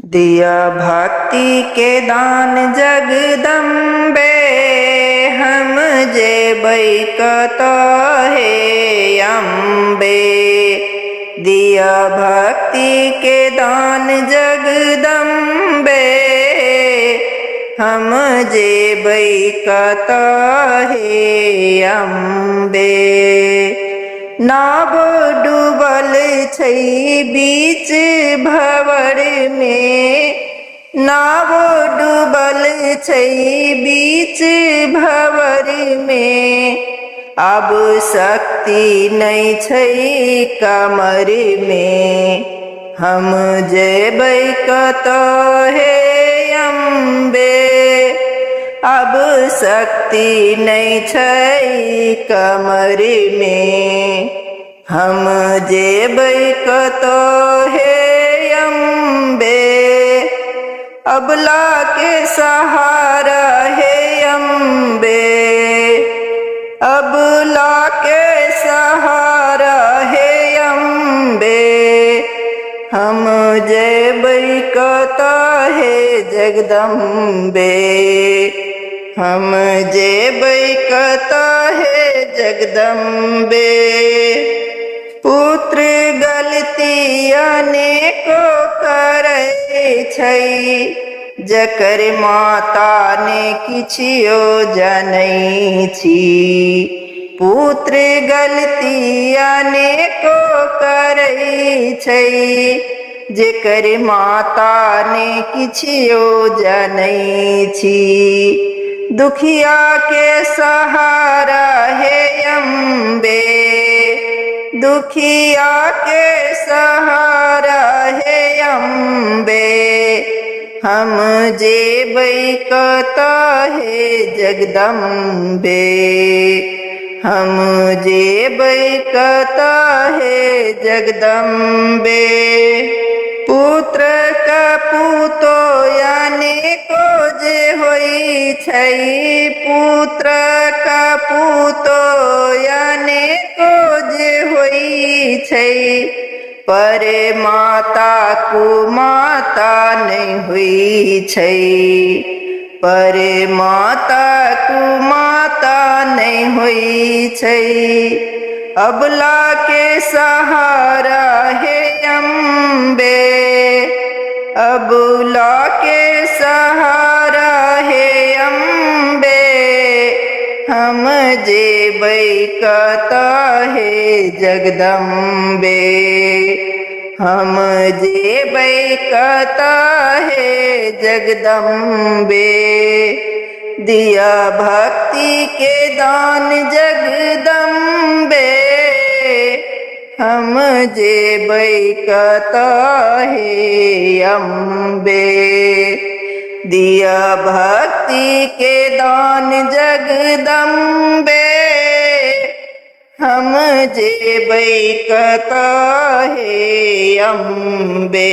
दिया भक्ति के दान जगदम्बे, हम जेबै कतहे अम्बे। दिया भक्ति के दान जगदम्बे, हम जेबै कतहे अम्बे। नाव डूबल छै बीच भंवर में, नाव डूबल छै बीच भंवर में। अब शक्ति नहीं छै कमर में, हम जेबै कतहे अम्बे। अब शक्ति नहीं छै कमर में, हम जेबै कतहे अम्बे। अबला के सहारा है अम्बे, अबला के सहारा है अम्बे। हम जेबै कतहे जगदम्बे, हम जेबै कतहे जगदम्बे। पुत्र गलती अनेको करै छै, जकर माता ने किछियो जनै छी। पुत्र गलती अनेको करै छै, जेकर माता ने किछियो जनै छी। दुखिया के सहारा है अम्बे, दुखिया के सहारा है अम्बे। हम जेबै कतहे जगदम्बे, हम जेबै कतहे जगदम्बे। पुत्र कपूतो अनेको जे होइ छै, पुत्र कपूतो अनेको जे होइ छै। पर माता कुमाता नहीं होइ छै, पर माता कुमाता नहीं होइ छै। अबला के सहारा है अम्बे, अबला के सहारा है अम्बे। हम जेबै कतहे जगदम्बे, हम जेबै कतहे जगदम्बे। दिया भक्ति के दान जगदम्बे, हम जेबै कतहे अम्बे। दिया भक्ति के दान जगदम्बे, हम जेबै कतहे अम्बे।